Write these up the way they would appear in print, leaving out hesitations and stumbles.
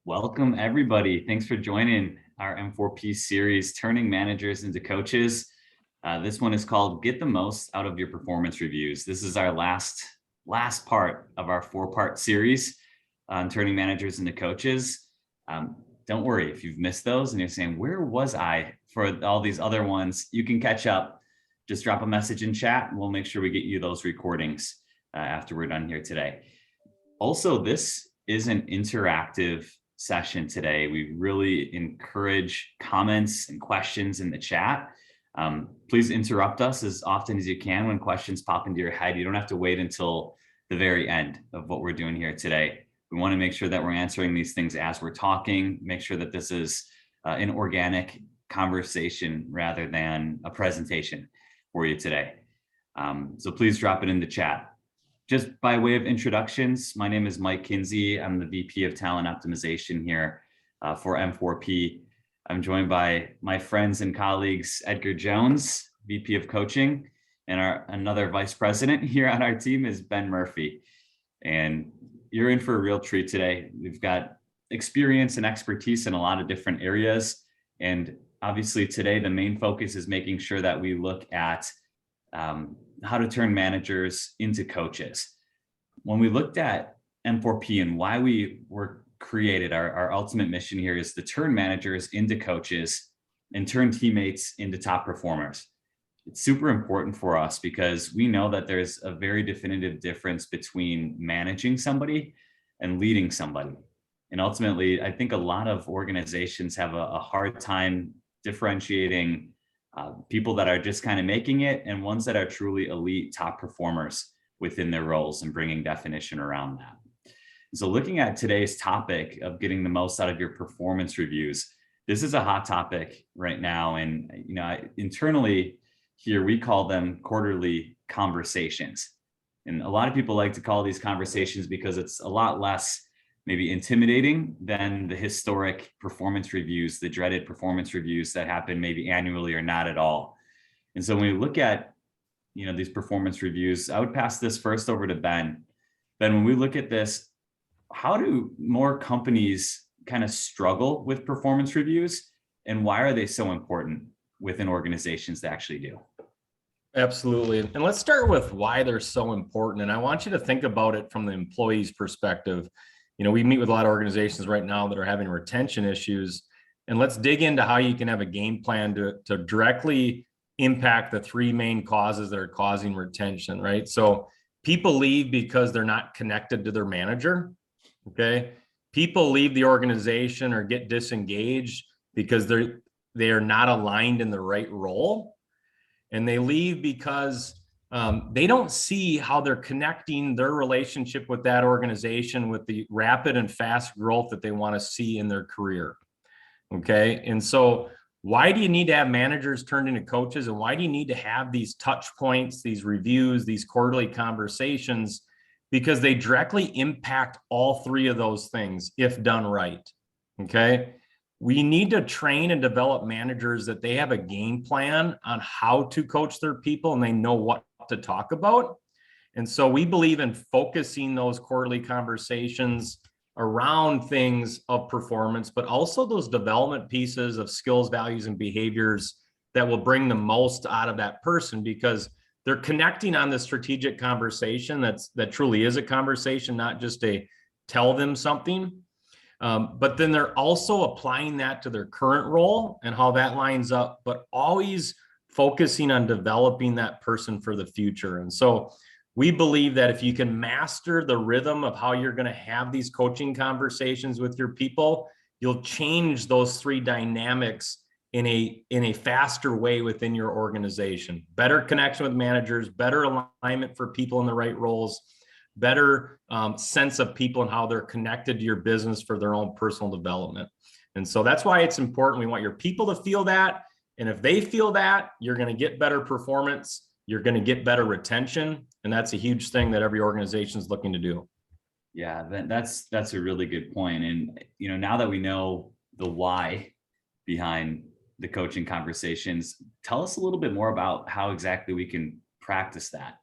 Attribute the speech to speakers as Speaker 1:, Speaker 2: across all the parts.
Speaker 1: Welcome, everybody. Thanks for joining our M4P series, Turning Managers into Coaches. This one is called Get the Most Out of Your Performance Reviews. This is our last part of our 4-part series on turning managers into coaches. Don't worry if you've missed those and you're saying, where was I for all these other ones? You can catch up. Just drop a message in chat and we'll make sure we get you those recordings after we're done here today. Also, this is an interactive session today. We really encourage comments and questions in the chat. Please interrupt us as often as you can when questions pop into your head. You don't have to wait until the very end of what we're doing here today. We want to make sure that we're answering these things as we're talking, make sure that this is an organic conversation rather than a presentation for you today. So please drop it in the chat. Just by way of introductions, my name is Mike Kinsey. I'm the VP of Talent Optimization here for M4P. I'm joined by my friends and colleagues, Edgar Jones, VP of Coaching, and another Vice President here on our team is Ben Murphy. And you're in for a real treat today. We've got experience and expertise in a lot of different areas. And obviously today, the main focus is making sure that we look at how to turn managers into coaches. When we looked at M4P and why we were created, our ultimate mission here is to turn managers into coaches and turn teammates into top performers. It's super important for us because we know that there's a very definitive difference between managing somebody and leading somebody. And ultimately, I think a lot of organizations have a hard time differentiating people that are just kind of making it and ones that are truly elite top performers within their roles and bringing definition around that. So looking at today's topic of getting the most out of your performance reviews, this is a hot topic right now. And internally here, we call them quarterly conversations. And a lot of people like to call these conversations because it's a lot less maybe intimidating than the historic performance reviews, the dreaded performance reviews that happen maybe annually or not at all. And so when we look at, these performance reviews, I would pass this first over to Ben. Ben, when we look at this, how do more companies kind of struggle with performance reviews and why are they so important within organizations to actually do?
Speaker 2: Absolutely. And let's start with why they're so important. And I want you to think about it from the employee's perspective. We meet with a lot of organizations right now that are having retention issues. And let's dig into how you can have a game plan to directly impact the 3 main causes that are causing retention, right? So people leave because they're not connected to their manager, okay? People leave the organization or get disengaged because they are not aligned in the right role. And they leave because they don't see how they're connecting their relationship with that organization with the rapid and fast growth that they want to see in their career. Okay. And so why do you need to have managers turned into coaches? And why do you need to have these touch points, these reviews, these quarterly conversations? Because they directly impact all 3 of those things if done right. Okay. We need to train and develop managers that they have a game plan on how to coach their people and they know what to talk about. And so we believe in focusing those quarterly conversations around things of performance, but also those development pieces of skills, values, and behaviors that will bring the most out of that person because they're connecting on the strategic conversation that truly is a conversation, not just a tell them something. But then they're also applying that to their current role and how that lines up, but always focusing on developing that person for the future. And so we believe that if you can master the rhythm of how you're going to have these coaching conversations with your people, you'll change those 3 dynamics in a faster way within your organization. Better connection with managers, better alignment for people in the right roles, better sense of people and how they're connected to your business for their own personal development. And so that's why it's important. We want your people to feel that. And if they feel that, you're going to get better performance, you're going to get better retention. And that's a huge thing that every organization is looking to do.
Speaker 1: Yeah, that's a really good point. And, now that we know the why behind the coaching conversations, tell us a little bit more about how exactly we can practice that.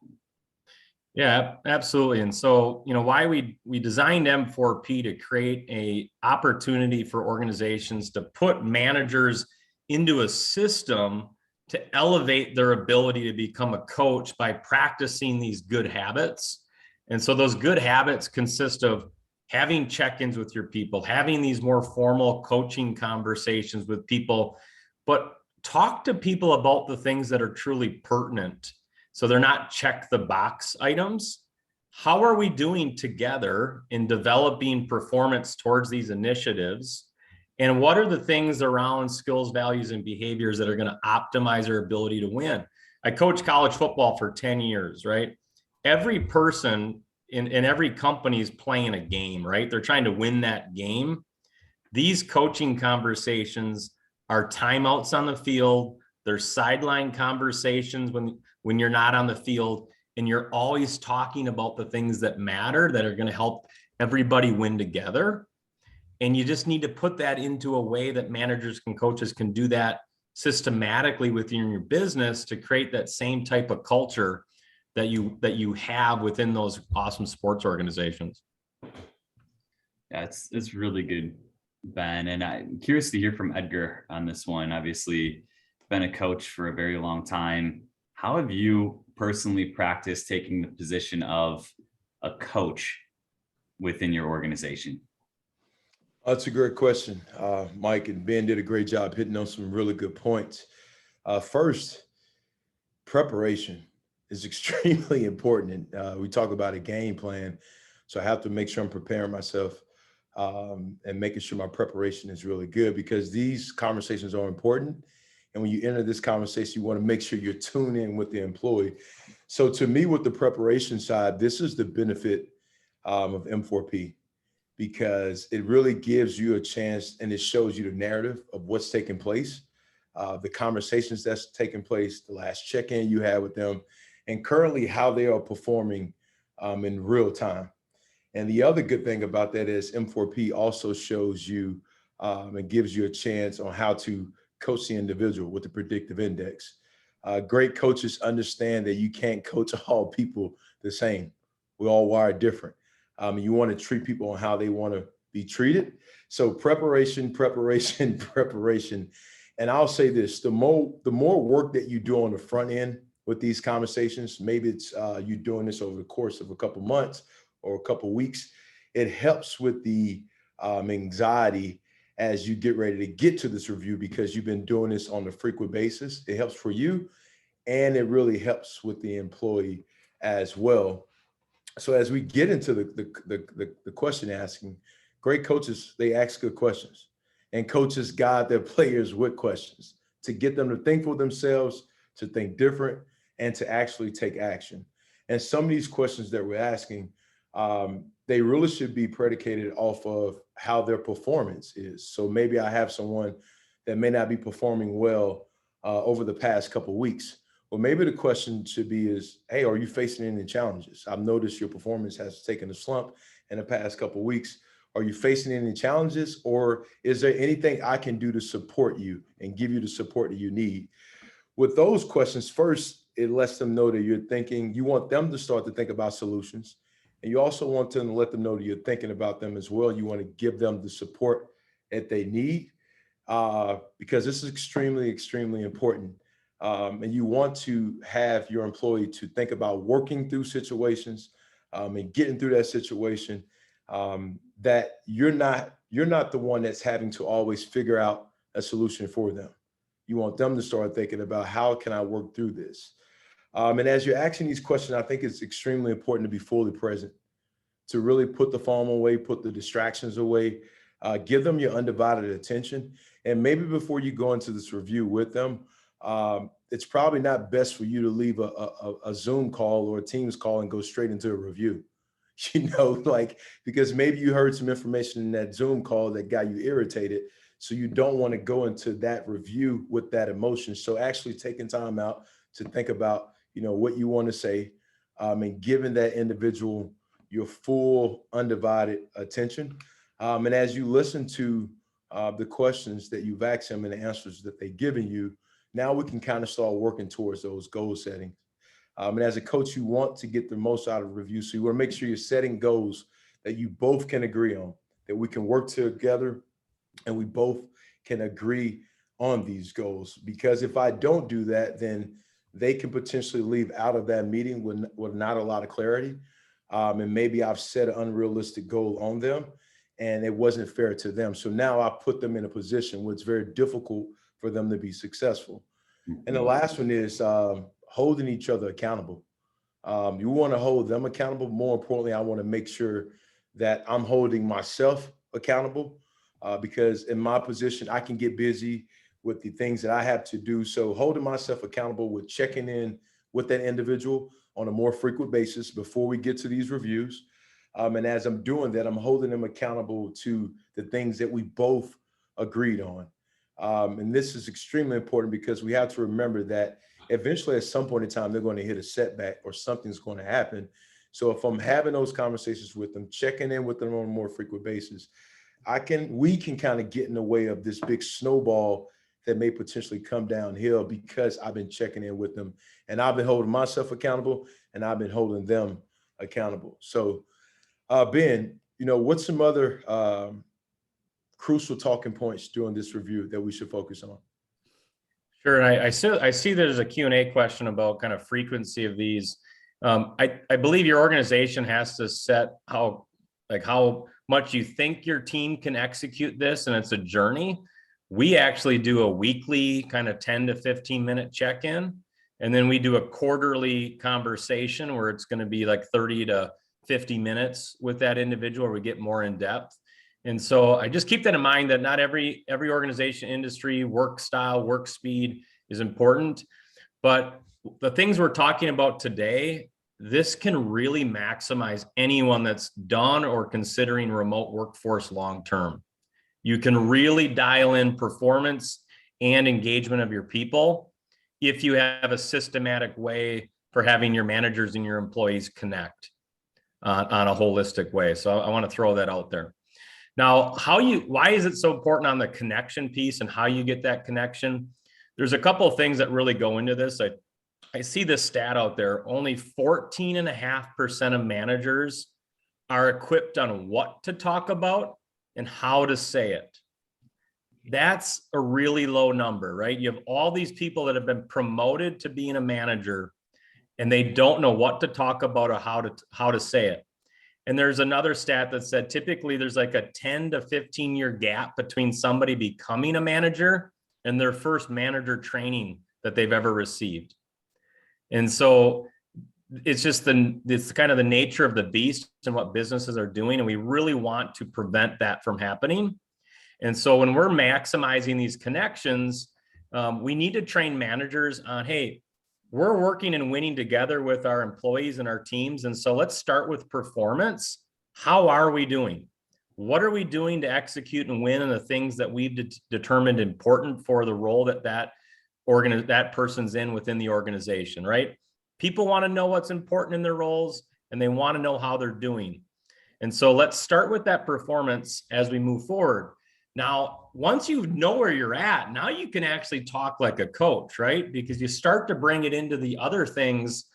Speaker 2: Yeah, absolutely. And so, why we designed M4P to create a opportunity for organizations to put managers into a system to elevate their ability to become a coach by practicing these good habits. And so those good habits consist of having check-ins with your people, having these more formal coaching conversations with people, but talk to people about the things that are truly pertinent, so they're not check the box items. How are we doing together in developing performance towards these initiatives? And what are the things around skills, values, and behaviors that are going to optimize our ability to win? I coached college football for 10 years, right? Every person in every company is playing a game, right? They're trying to win that game. These coaching conversations are timeouts on the field. There's sideline conversations when you're not on the field, and you're always talking about the things that matter that are going to help everybody win together. And you just need to put that into a way that managers and coaches can do that systematically within your business to create that same type of culture that you have within those awesome sports organizations.
Speaker 1: Yeah, it's really good, Ben. And I'm curious to hear from Edgar on this one. Obviously, been a coach for a very long time. How have you personally practiced taking the position of a coach within your organization?
Speaker 3: That's a great question. Mike and Ben did a great job hitting on some really good points. First, preparation is extremely important. And we talk about a game plan. So I have to make sure I'm preparing myself and making sure my preparation is really good, because these conversations are important. And when you enter this conversation, you want to make sure you're tuned in with the employee. So to me, with the preparation side, this is the benefit of M4P, because it really gives you a chance and it shows you the narrative of what's taking place, the conversations that's taking place, the last check-in you had with them, and currently how they are performing in real time. And the other good thing about that is M4P also shows you and gives you a chance on how to coach the individual with the predictive index. Great coaches understand that you can't coach all people the same. We all wired different. You want to treat people on how they want to be treated. So preparation, preparation, preparation. And I'll say this, the more work that you do on the front end with these conversations, maybe it's you doing this over the course of a couple months or a couple weeks, it helps with the anxiety as you get ready to get to this review, because you've been doing this on a frequent basis. It helps for you, and it really helps with the employee as well. So as we get into the question asking, great coaches, they ask good questions, and coaches guide their players with questions to get them to think for themselves, to think different, and to actually take action. And some of these questions that we're asking, they really should be predicated off of how their performance is. So maybe I have someone that may not be performing well over the past couple of weeks. Well, maybe the question should be is, hey, are you facing any challenges? I've noticed your performance has taken a slump in the past couple of weeks. Are you facing any challenges, or is there anything I can do to support you and give you the support that you need? With those questions, first, it lets them know that you're thinking, you want them to start to think about solutions. And you also want them to let them know that you're thinking about them as well. You want to give them the support that they need, because this is extremely, extremely important. And you want to have your employee to think about working through situations and getting through that situation, that you're not the one that's having to always figure out a solution for them. You want them to start thinking about, how can I work through this? And as you're asking these questions, I think it's extremely important to be fully present, to really put the phone away, put the distractions away, give them your undivided attention. And maybe before you go into this review with them, it's probably not best for you to leave a Zoom call or a Teams call and go straight into a review. Like, because maybe you heard some information in that Zoom call that got you irritated. So you don't want to go into that review with that emotion. So actually taking time out to think about, what you want to say, and giving that individual your full undivided attention. And as you listen to the questions that you've asked them and the answers that they've given you, now we can kind of start working towards those goal settings. And as a coach, you want to get the most out of review. So you want to make sure you're setting goals that you both can agree on, that we can work together and we both can agree on these goals. Because if I don't do that, then they can potentially leave out of that meeting with not a lot of clarity. And maybe I've set an unrealistic goal on them and it wasn't fair to them. So now I put them in a position where it's very difficult for them to be successful. And the last one is holding each other accountable. You want to hold them accountable. More importantly, I want to make sure that I'm holding myself accountable because in my position, I can get busy with the things that I have to do. So holding myself accountable with checking in with that individual on a more frequent basis before we get to these reviews. And as I'm doing that, I'm holding them accountable to the things that we both agreed on. And this is extremely important because we have to remember that eventually at some point in time, they're going to hit a setback or something's going to happen. So if I'm having those conversations with them, checking in with them on a more frequent basis, we can kind of get in the way of this big snowball that may potentially come downhill because I've been checking in with them and I've been holding myself accountable and I've been holding them accountable. So Ben, what's some other crucial talking points during this review that we should focus on?
Speaker 2: Sure. And I see there's a Q&A question about kind of frequency of these. I believe your organization has to set how much you think your team can execute this, and it's a journey. We actually do a weekly kind of 10 to 15 minute check-in, and then we do a quarterly conversation where it's going to be like 30 to 50 minutes with that individual where we get more in depth. And so I just keep that in mind that not every organization, industry, work style, work speed is important, but the things we're talking about today, this can really maximize anyone that's done or considering remote workforce long-term. You can really dial in performance and engagement of your people if you have a systematic way for having your managers and your employees connect on a holistic way. So I want to throw that out there. Now, why is it so important on the connection piece and how you get that connection? There's a couple of things that really go into this. I see this stat out there. Only 14.5% of managers are equipped on what to talk about and how to say it. That's a really low number, right? You have all these people that have been promoted to being a manager and they don't know what to talk about or how to say it. And there's another stat that said typically there's like a 10 to 15 year gap between somebody becoming a manager and their first manager training that they've ever received. And so it's kind of the nature of the beast and what businesses are doing. And we really want to prevent that from happening. And so when we're maximizing these connections, we need to train managers on, hey, we're working and winning together with our employees and our teams. And so let's start with performance. How are we doing? What are we doing to execute and win and the things that we've determined important for the role that person's in within the organization, right? People want to know what's important in their roles and they want to know how they're doing. And so let's start with that performance as we move forward. Now, once you know where you're at, now you can actually talk like a coach, right? Because you start to bring it into the other things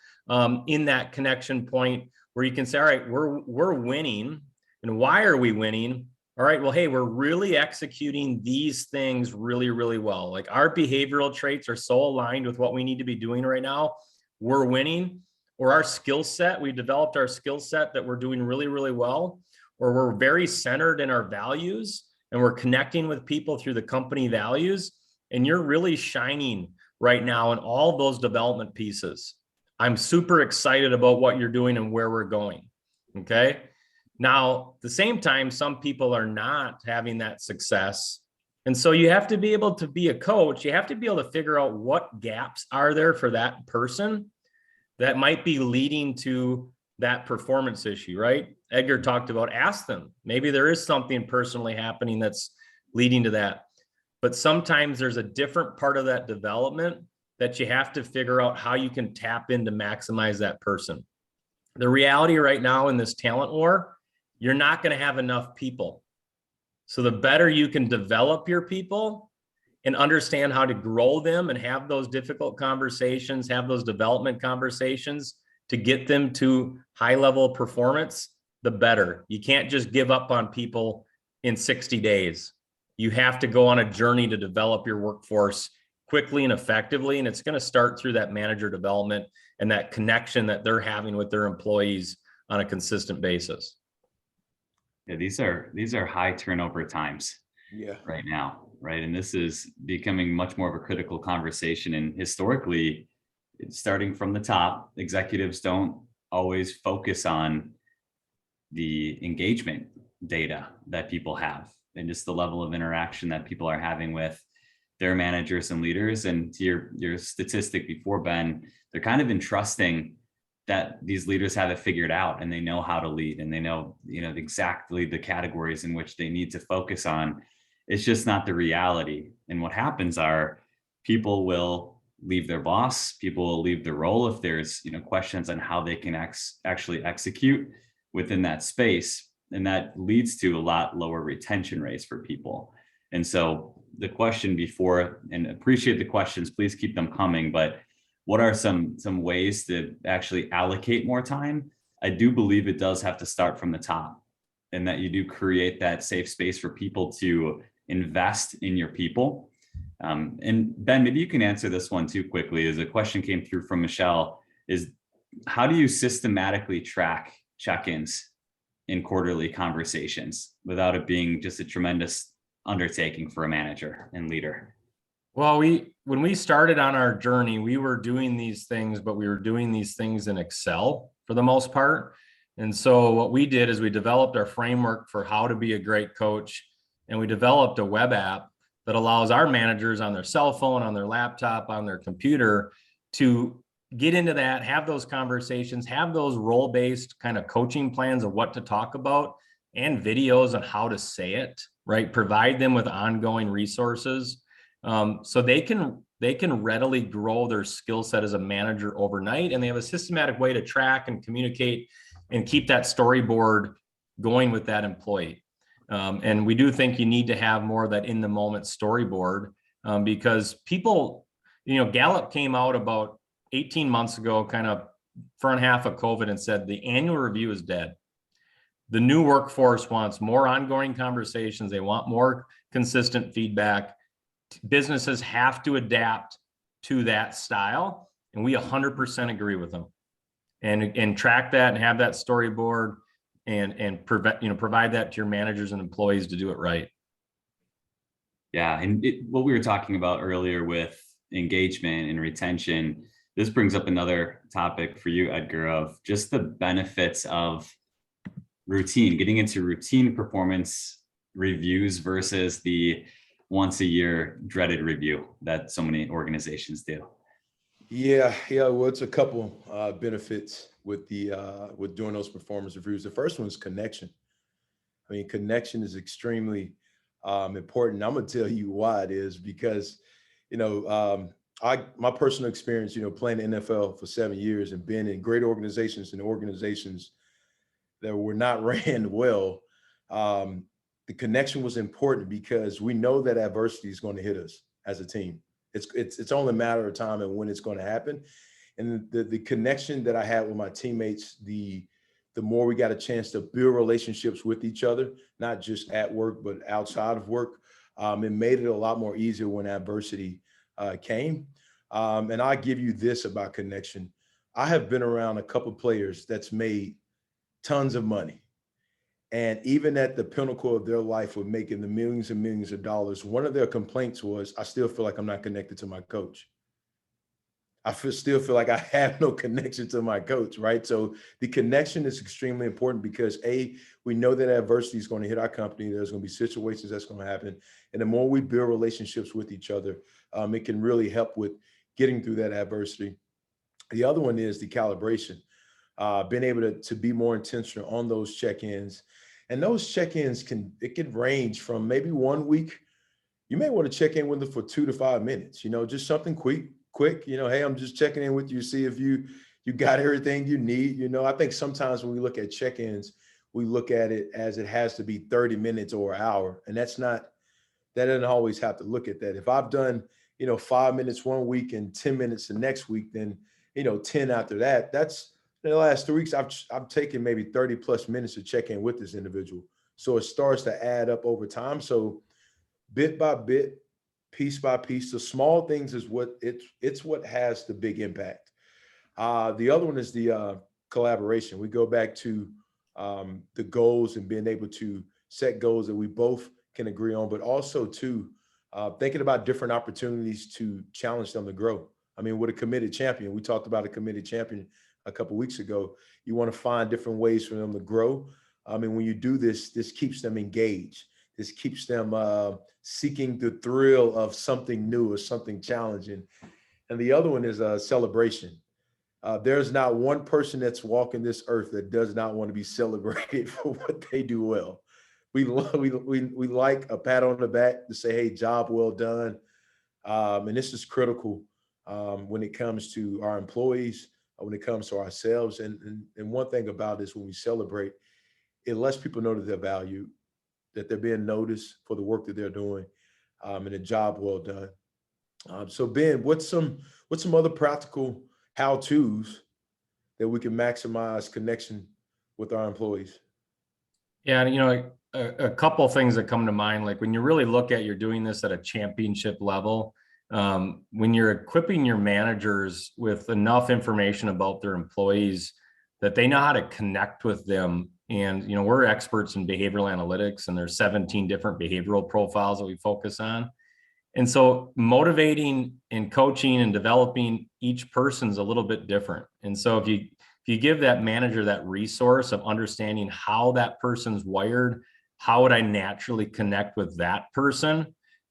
Speaker 2: in that connection point where you can say, all right, we're winning. And why are we winning? All right, well, hey, we're really executing these things really, really well. Like our behavioral traits are so aligned with what we need to be doing right now. We're winning. Or our skill set, we developed our skill set that we're doing really, really well. Or we're very centered in our values and we're connecting with people through the company values. And you're really shining right now in all those development pieces. I'm super excited about what you're doing and where we're going. Okay. Now, at the same time, some people are not having that success. And so you have to be able to be a coach. You have to be able to figure out what gaps are there for that person that might be leading to that performance issue, right? Edgar talked about, ask them. Maybe there is something personally happening that's leading to that. But sometimes there's a different part of that development that you have to figure out how you can tap in to maximize that person. The reality right now in this talent war, you're not going to have enough people. So the better you can develop your people and understand how to grow them and have those difficult conversations, have those development conversations to get them to high level performance, the better. You can't just give up on people in 60 days. You have to go on a journey to develop your workforce quickly and effectively. And it's going to start through that manager development and that connection that they're having with their employees on a consistent basis.
Speaker 1: Yeah, these are high turnover times right now, right? And this is becoming much more of a critical conversation. And historically, it's starting from the top, executives don't always focus on the engagement data that people have and just the level of interaction that people are having with their managers and leaders. And to your statistic before, Ben, they're kind of entrusting that these leaders have it figured out and they know how to lead and they know, exactly the categories in which they need to focus on. It's just not the reality. And what happens are people will leave their boss, people will leave their role if there's, questions on how they can actually execute within that space. And that leads to a lot lower retention rates for people. And so the question before, and appreciate the questions, please keep them coming, but what are some ways to actually allocate more time? I do believe it does have to start from the top, and that you do create that safe space for people to invest in your people. And Ben, maybe you can answer this one too quickly, as a question came through from Michelle, is how do you systematically track check-ins in quarterly conversations without it being just a tremendous undertaking for a manager and leader?
Speaker 2: Well, when we started on our journey, we were doing these things, but we were doing these things in Excel for the most part. And so what we did is we developed our framework for how to be a great coach. And we developed a web app that allows our managers on their cell phone, on their laptop, on their computer to get into that, have those conversations, have those role-based kind of coaching plans of what to talk about and videos on how to say it, right? Provide them with ongoing resources. So they can readily grow their skill set as a manager overnight, and they have a systematic way to track and communicate and keep that storyboard going with that employee. And we do think you need to have more of that in the moment storyboard because people, Gallup came out about 18 months ago, kind of front half of COVID, and said the annual review is dead. The new workforce wants more ongoing conversations. They want more consistent feedback. Businesses have to adapt to that style, and we 100% agree with them. And track that and have that storyboard and provide that to your managers and employees to do it right.
Speaker 1: Yeah, and what we were talking about earlier with engagement and retention, this brings up another topic for you, Edgar, of just the benefits of routine, getting into routine performance reviews versus the once a year dreaded review that so many organizations do.
Speaker 3: Yeah. Well, it's a couple benefits with doing those performance reviews. The first one is connection. I mean, connection is extremely important. I'm gonna tell you why it is, because my personal experience, playing the NFL for 7 years and being in great organizations and organizations that were not ran well. The connection was important because we know that adversity is going to hit us as a team. It's only a matter of time and when it's going to happen. And the connection that I had with my teammates, the more we got a chance to build relationships with each other, not just at work, but outside of work, it made it a lot more easier when adversity came. And I give you this about connection. I have been around a couple of players that's made tons of money. And even at the pinnacle of their life of making the millions and millions of dollars, one of their complaints was, I still feel like I'm not connected to my coach. Still feel like I have no connection to my coach, right? So the connection is extremely important because we know that adversity is going to hit our company. There's going to be situations that's going to happen. And the more we build relationships with each other, it can really help with getting through that adversity. The other one is the calibration. Being able to be more intentional on those check-ins. And those check-ins can range from maybe 1 week. You may want to check in with them for 2 to 5 minutes, just something quick, hey, I'm just checking in with you, see if you got everything you need. I think sometimes when we look at check-ins, we look at it as it has to be 30 minutes or an hour. And that's not that doesn't always have to look at that. If I've done, 5 minutes one week and 10 minutes the next week, then, 10 after that, that's in the last 3 weeks, I've taken maybe 30 plus minutes to check in with this individual. So it starts to add up over time. So bit by bit, piece by piece, the small things is what it's what has the big impact. The other one is the collaboration. We go back to the goals and being able to set goals that we both can agree on, but also to thinking about different opportunities to challenge them to grow. I mean, with a committed champion, we talked about a committed champion a couple of weeks ago. You want to find different ways for them to grow. I mean, when you do this, this keeps them engaged. This keeps them seeking the thrill of something new or something challenging. And the other one is a celebration. There's not one person that's walking this earth that does not want to be celebrated for what they do well. We like a pat on the back to say, hey, job well done. And this is critical when it comes to our employees, when it comes to ourselves. And one thing about this, when we celebrate, it lets people know that they're valued, that they're being noticed for the work that they're doing, and a job well done. So Ben, what's some other practical how-tos that we can maximize connection with our employees?
Speaker 2: Yeah, and a couple of things that come to mind, like when you really look at you're doing this at a championship level, when you're equipping your managers with enough information about their employees that they know how to connect with them. And, we're experts in behavioral analytics, and there's 17 different behavioral profiles that we focus on. And so motivating and coaching and developing each person's a little bit different. And so if you give that manager that resource of understanding how that person's wired, how would I naturally connect with that person?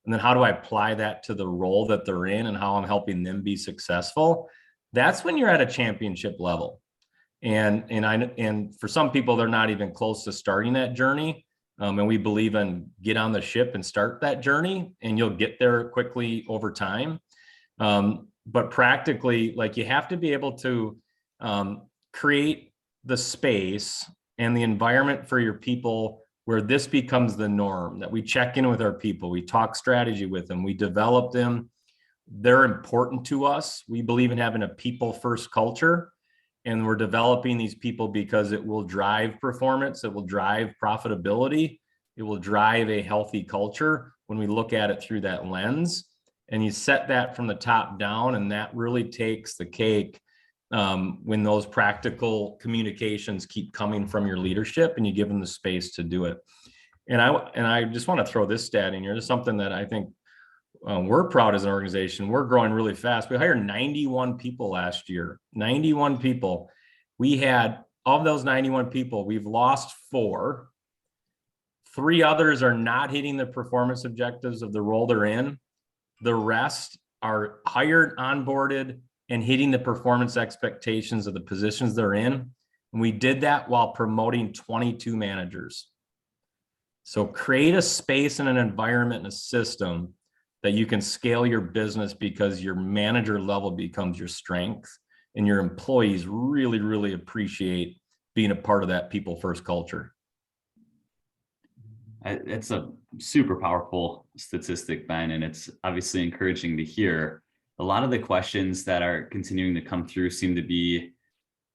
Speaker 2: And then how do I apply that to the role that they're in and how I'm helping them be successful? That's when you're at a championship level. And for some people, they're not even close to starting that journey. And we believe in get on the ship and start that journey, and you'll get there quickly over time. But practically, like, you have to be able to create the space and the environment for your people where this becomes the norm, that we check in with our people, we talk strategy with them, we develop them. They're important to us. We believe in having a people first culture. And we're developing these people because it will drive performance, it will drive profitability, it will drive a healthy culture when we look at it through that lens. And you set that from the top down, and that really takes the cake when those practical communications keep coming from your leadership and you give them the space to do it. And I just want to throw this stat in here. This is something that I think we're proud as an organization. We're growing really fast. We hired 91 people last year, 91 people. We had, of those 91 people, we've lost 4. 3 others are not hitting the performance objectives of the role they're in. The rest are hired, onboarded, and hitting the performance expectations of the positions they're in. And we did that while promoting 22 managers. So create a space and an environment and a system that you can scale your business, because your manager level becomes your strength, and your employees really, really appreciate being a part of that people first culture.
Speaker 1: It's a super powerful statistic, Ben, and it's obviously encouraging to hear. A lot of the questions that are continuing to come through seem to be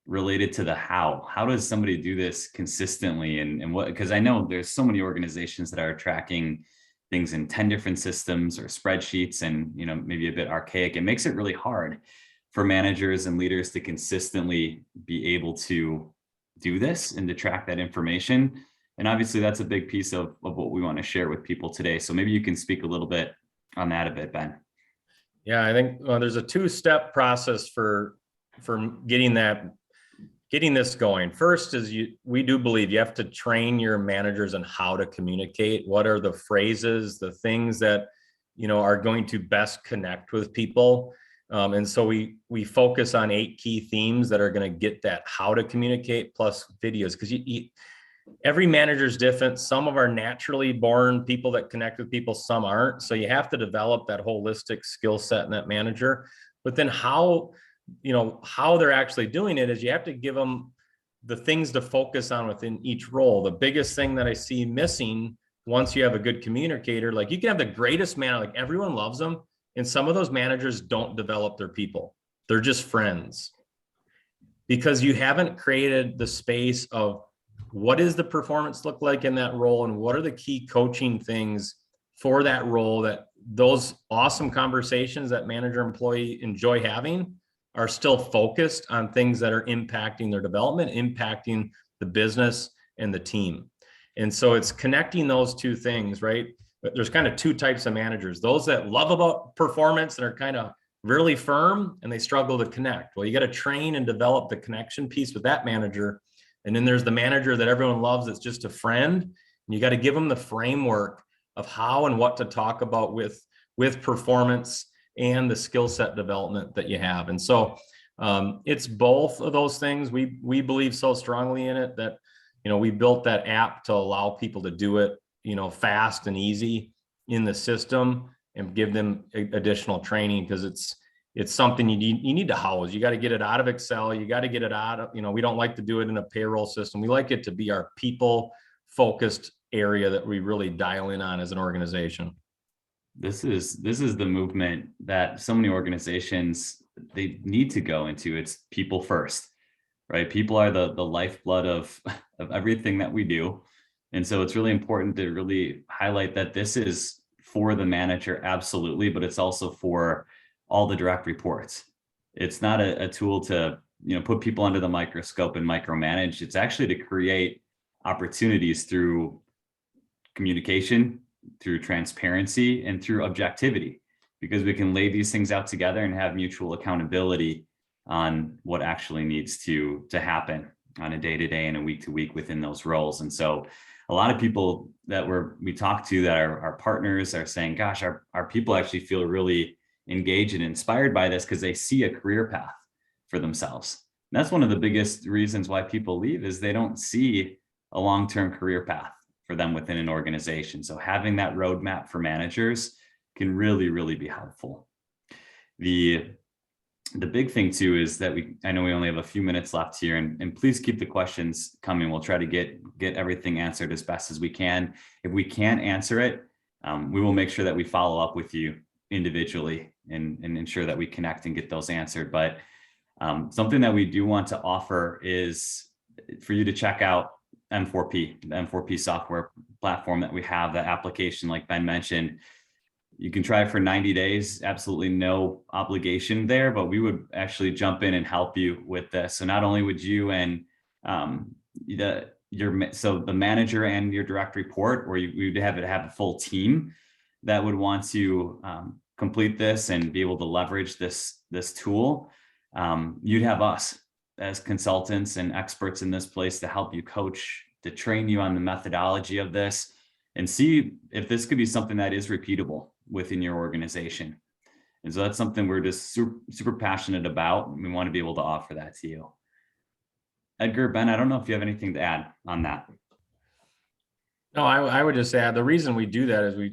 Speaker 1: related to the how. How does somebody do this consistently, and what? Because I know there's so many organizations that are tracking things in 10 different systems or spreadsheets, and maybe a bit archaic. It makes it really hard for managers and leaders to consistently be able to do this and to track that information. And obviously that's a big piece of what we want to share with people today. So maybe you can speak a little bit on that a bit, Ben.
Speaker 2: Yeah, I think there's a 2-step process for getting this going. First is we do believe you have to train your managers on how to communicate. What are the phrases, the things that are going to best connect with people? And so we focus on 8 key themes that are going to get that how to communicate, plus videos, because every manager is different. Some of our naturally born people that connect with people, some aren't. So you have to develop that holistic skill set in that manager. But then how they're actually doing it is you have to give them the things to focus on within each role. The biggest thing that I see missing once you have a good communicator, like you can have the greatest man, like everyone loves them. And some of those managers don't develop their people. They're just friends because you haven't created the space of what does the performance look like in that role, and what are the key coaching things for that role, that those awesome conversations that manager employee enjoy having are still focused on things that are impacting their development, impacting the business and the team. And so it's connecting those two things, right? But there's kind of two types of managers: those that love about performance and are kind of really firm and they struggle to connect. Well, you got to train and develop the connection piece with that manager. And then there's the manager that everyone loves, that's just a friend. And you got to give them the framework of how and what to talk about with performance and the skill set development that you have. And so it's both of those things. We believe so strongly in it that, we built that app to allow people to do it, fast and easy in the system, and give them additional training, because it's something you need to house. You got to get it out of Excel. You got to get it out of, we don't like to do it in a payroll system. We like it to be our people focused area that we really dial in on as an organization.
Speaker 1: This is the movement that so many organizations, they need to go into. It's people first, right? People are the lifeblood of everything that we do. And so it's really important to really highlight that this is for the manager, absolutely, but it's also for all the direct reports. It's not a tool to, put people under the microscope and micromanage. It's actually to create opportunities through communication, through transparency, and through objectivity, because we can lay these things out together and have mutual accountability on what actually needs to happen on a day-to-day and a week-to-week within those roles. And so a lot of people that we talk to that are our partners are saying, gosh, our people actually feel really engaged and inspired by this because they see a career path for themselves. And that's one of the biggest reasons why people leave, is they don't see a long-term career path for them within an organization. So having that roadmap for managers can really, really be helpful. The big thing too is that I know we only have a few minutes left here, and please keep the questions coming. We'll try to get everything answered as best as we can. If we can't answer it, we will make sure that we follow up with you individually and ensure that we connect and get those answered. But something that we do want to offer is for you to check out M4P, the M4P software platform that we have, that application, like Ben mentioned. You can try it for 90 days, absolutely no obligation there, but we would actually jump in and help you with this. So not only would you and the manager and your direct report, or you'd have a full team that would want to complete this and be able to leverage this tool. You'd have us as consultants and experts in this place to help you coach, to train you on the methodology of this, and see if this could be something that is repeatable within your organization. And so that's something we're just super passionate about. We want to be able to offer that to you. Edgar, Ben, I don't know if you have anything to add on that.
Speaker 2: No, I would just add, the reason we do that is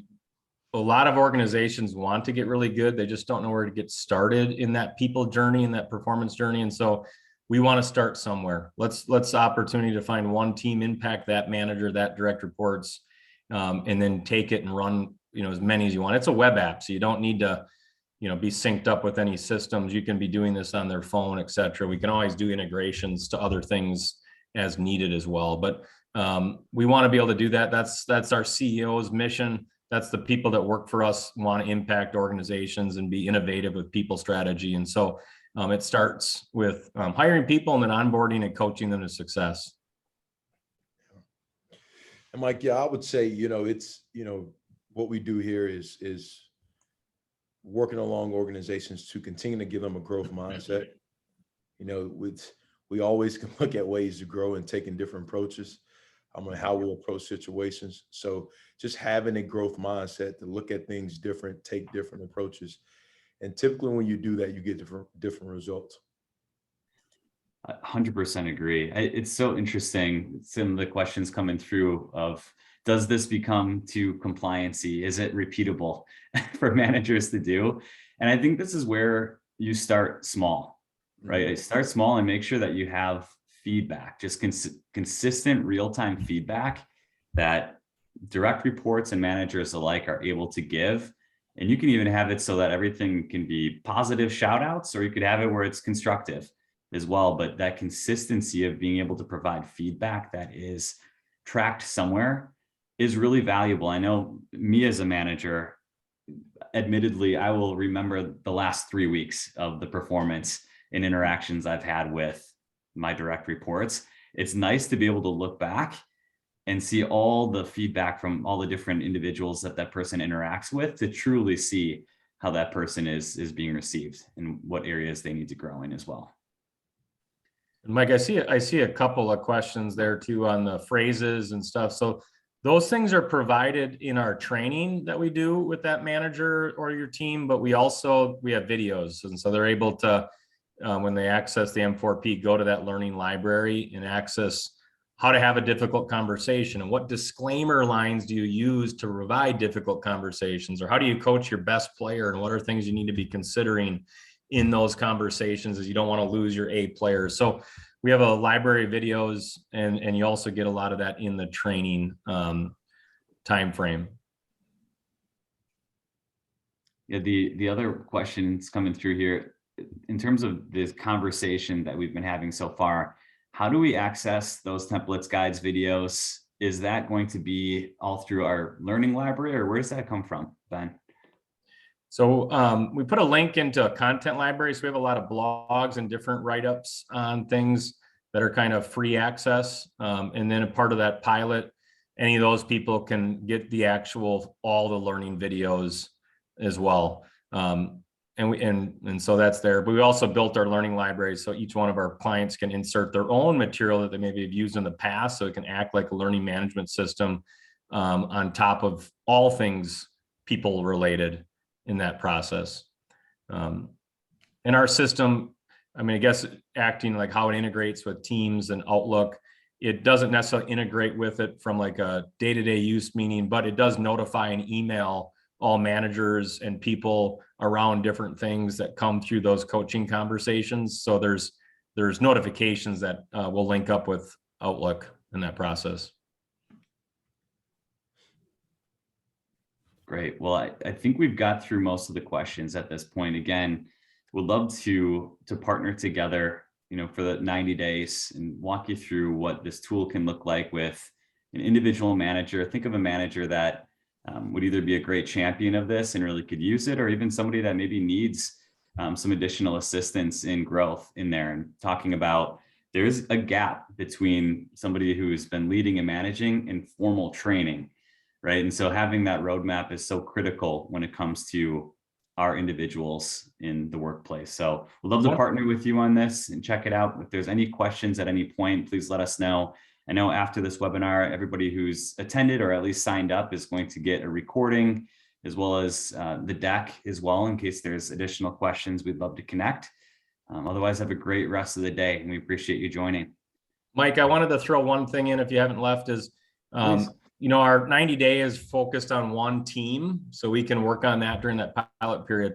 Speaker 2: a lot of organizations want to get really good. They just don't know where to get started in that people journey and that performance journey. And so we want to start somewhere. Let's opportunity to find one team, impact that manager, that direct reports, and then take it and run, as many as you want. It's a web app, so you don't need to, be synced up with any systems. You can be doing this on their phone, et cetera. We can always do integrations to other things as needed as well. But we want to be able to do that. That's our CEO's mission. That's the people that work for us want to impact organizations and be innovative with people strategy. And so it starts with hiring people and then onboarding and coaching them to success.
Speaker 3: And Mike, yeah, I would say, it's, what we do here is working along organizations to continue to give them a growth mindset. We always can look at ways to grow and taking different approaches on how we approach situations. So just having a growth mindset to look at things different, take different approaches. And typically when you do that, you get different results.
Speaker 1: 100% agree. It's so interesting. Some of the questions coming through of, does this become too compliancy? Is it repeatable for managers to do? And I think this is where you start small, right? Start small and make sure that you have feedback, just consistent real-time feedback that direct reports and managers alike are able to give. And you can even have it so that everything can be positive shout outs, or you could have it where it's constructive as well. But that consistency of being able to provide feedback that is tracked somewhere is really valuable. I know me as a manager, admittedly, I will remember the last 3 weeks of the performance and interactions I've had with my direct reports. It's nice to be able to look back and see all the feedback from all the different individuals that that person interacts with to truly see how that person is being received and what areas they need to grow in as well.
Speaker 2: Mike, I see a couple of questions there too on the phrases and stuff. So those things are provided in our training that we do with that manager or your team, but we have videos. And so they're able to, when they access the M4P, go to that learning library and access how to have a difficult conversation and what disclaimer lines do you use to provide difficult conversations, or how do you coach your best player and what are things you need to be considering in those conversations as you don't want to lose your A players. So we have a library of videos, and you also get a lot of that in the training time frame.
Speaker 1: Yeah, the other questions coming through here, in terms of this conversation that we've been having so far, how do we access those templates, guides, videos? Is that going to be all through our learning library, or where does that come from, Ben?
Speaker 2: So we put a link into a content library. So we have a lot of blogs and different write-ups on things that are kind of free access. And then a part of that pilot, any of those people can get the all the learning videos as well. And so that's there. But we also built our learning library so each one of our clients can insert their own material that they maybe have used in the past, so it can act like a learning management system on top of all things people related in that process. And our system, I mean, I guess acting like how it integrates with Teams and Outlook, it doesn't necessarily integrate with it from like a day-to-day use meaning, but it does notify and email all managers and people around different things that come through those coaching conversations. So there's notifications that will link up with Outlook in that process.
Speaker 1: Great. Well, I think we've got through most of the questions at this point. Again, would love to partner together, for the 90 days and walk you through what this tool can look like with an individual manager. Think of a manager that would either be a great champion of this and really could use it, or even somebody that maybe needs some additional assistance in growth in there. And talking about there's a gap between somebody who's been leading and managing and formal training. Right. And so having that roadmap is so critical when it comes to our individuals in the workplace. So we'd love to partner with you on this and check it out. If there's any questions at any point, please let us know. I know after this webinar, everybody who's attended or at least signed up is going to get a recording as well as the deck as well, in case there's additional questions. We'd love to connect. Otherwise, have a great rest of the day, and we appreciate you joining.
Speaker 2: Mike, I wanted to throw one thing in if you haven't left is, our 90-day is focused on one team, so we can work on that during that pilot period.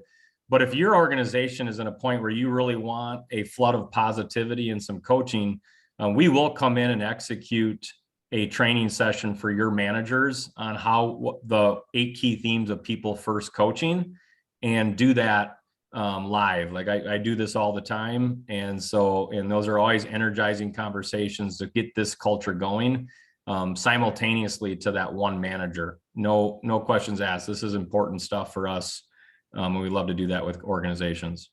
Speaker 2: But if your organization is in a point where you really want a flood of positivity and some coaching, we will come in and execute a training session for your managers on what the 8 key themes of people first coaching, and do that live. Like I do this all the time. And those are always energizing conversations to get this culture going. Simultaneously to that one manager. No questions asked. This is important stuff for us. And we love to do that with organizations.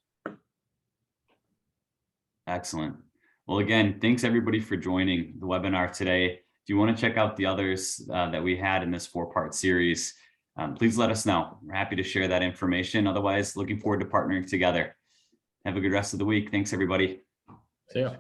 Speaker 1: Excellent. Well, again, thanks everybody for joining the webinar today. If you want to check out the others that we had in this 4-part series, please let us know. We're happy to share that information. Otherwise, looking forward to partnering together. Have a good rest of the week. Thanks, everybody.
Speaker 2: See ya.